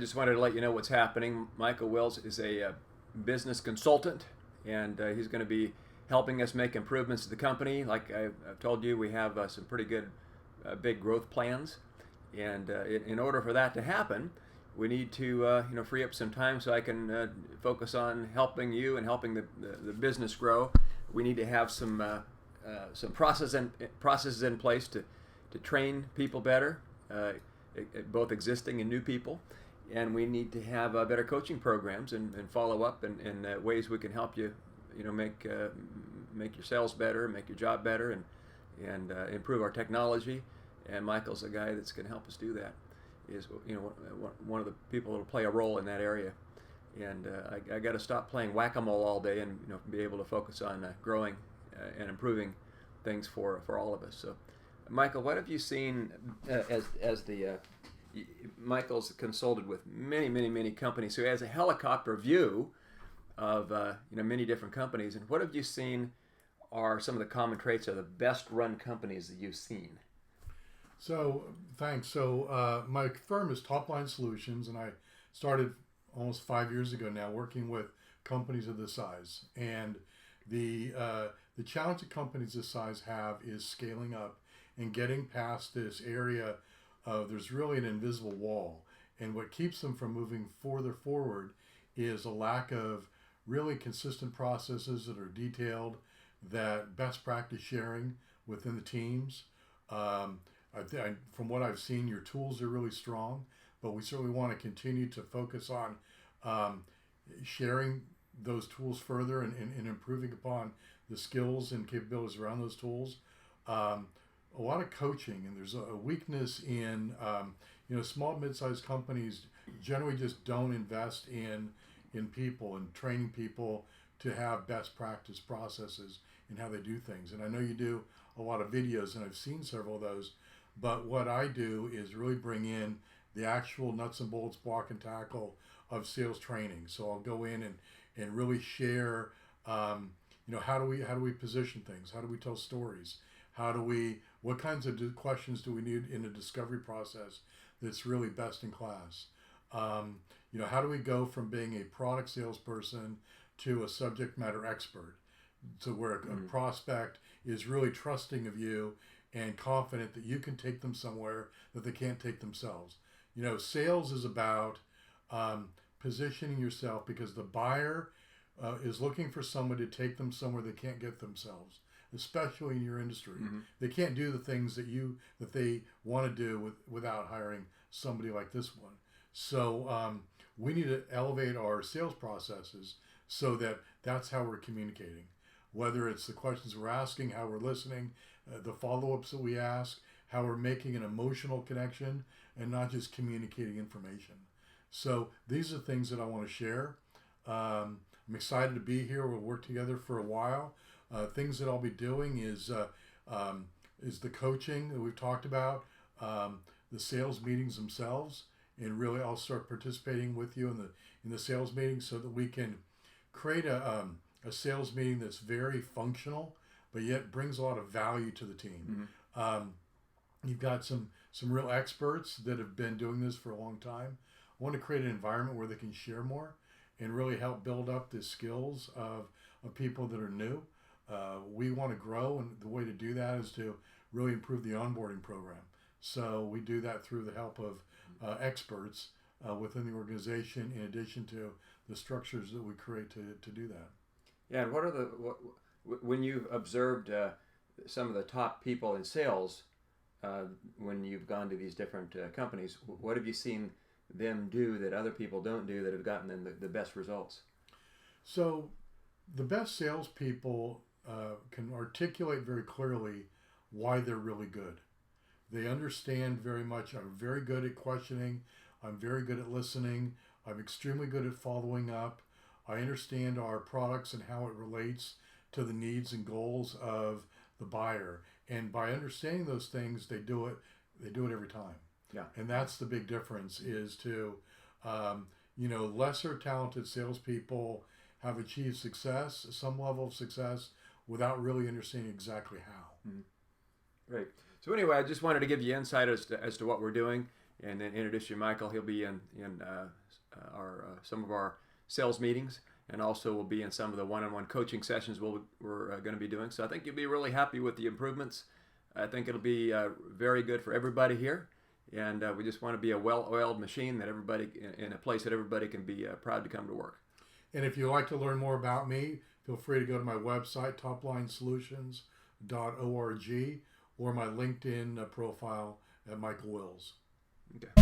just wanted to let you know what's happening. Michael Wills is a business consultant, and he's going to be helping us make improvements to the company. Like I've told you, we have some pretty good big growth plans, and in order for that to happen, we need to free up some time so I can focus on helping you and helping the business grow. We need to have some processes in place to train people better, both existing and new people, and we need to have better coaching programs and follow up and ways we can help you, make your sales better, make your job better, and improve our technology. And Michael's the guy that's going to help us do that. Is one of the people that will play a role in that area. And I got to stop playing whack-a-mole all day and be able to focus on growing and improving things for all of us. So, Michael, what have you seen as the Michael's consulted with many companies, so he has a helicopter view of many different companies. And what have you seen are some of the common traits of the best run companies that you've seen? So thanks. So my firm is Top Line Solutions, and I started almost 5 years ago now working with companies of this size. And the challenge that companies this size have is scaling up and getting past this area of there's really an invisible wall. And what keeps them from moving further forward is a lack of really consistent processes that are detailed, that best practice sharing within the teams. From what I've seen, your tools are really strong, but we certainly want to continue to focus on sharing those tools further and improving upon the skills and capabilities around those tools. A lot of coaching, and there's a weakness in small mid-sized companies generally just don't invest in people and training people to have best practice processes in how they do things. And I know you do a lot of videos, and I've seen several of those. But what I do is really bring in the actual nuts and bolts, block and tackle of sales training. So I'll go in and really share, how do we position things? How do we tell stories? What kinds of questions do we need in a discovery process that's really best in class? How do we go from being a product salesperson to a subject matter expert? So where a prospect is really trusting of you and confident that you can take them somewhere that they can't take themselves. Sales is about positioning yourself because the buyer is looking for someone to take them somewhere they can't get themselves, especially in your industry. Mm-hmm. They can't do the things that they want to do without hiring somebody like this one. So we need to elevate our sales processes so that's how we're communicating. Whether it's the questions we're asking, how we're listening, the follow-ups that we ask, how we're making an emotional connection and not just communicating information. So these are things that I want to share. I'm excited to be here. We'll work together for a while. Things that I'll be doing is the coaching that we've talked about, the sales meetings themselves, and really I'll start participating with you in the sales meetings so that we can create a sales meeting that's very functional, but yet brings a lot of value to the team. Mm-hmm. You've got some real experts that have been doing this for a long time. I want to create an environment where they can share more and really help build up the skills of people that are new. We want to grow, and the way to do that is to really improve the onboarding program. So we do that through the help of experts within the organization, in addition to the structures that we create to do that. Yeah, and when you've observed some of the top people in sales, when you've gone to these different companies, what have you seen them do that other people don't do that have gotten them the best results? So the best salespeople can articulate very clearly why they're really good. They understand very much. I'm very good at questioning. I'm very good at listening. I'm extremely good at following up. I understand our products and how it relates to the needs and goals of the buyer. And by understanding those things, they do it every time. Yeah. And that's the big difference is to, lesser talented salespeople have achieved success, some level of success, without really understanding exactly how. Mm-hmm. Great. So anyway, I just wanted to give you insight as to what we're doing. And then introduce you to Michael. He'll be in our some of our sales meetings, and also will be in some of the one-on-one coaching sessions we're going to be doing. So I think you'll be really happy with the improvements. I think it'll be very good for everybody here. And we just want to be a well-oiled machine that everybody, in a place that everybody can be proud to come to work. And if you'd like to learn more about me, feel free to go to my website, toplinesolutions.org, or my LinkedIn profile at Michael Wills. Okay.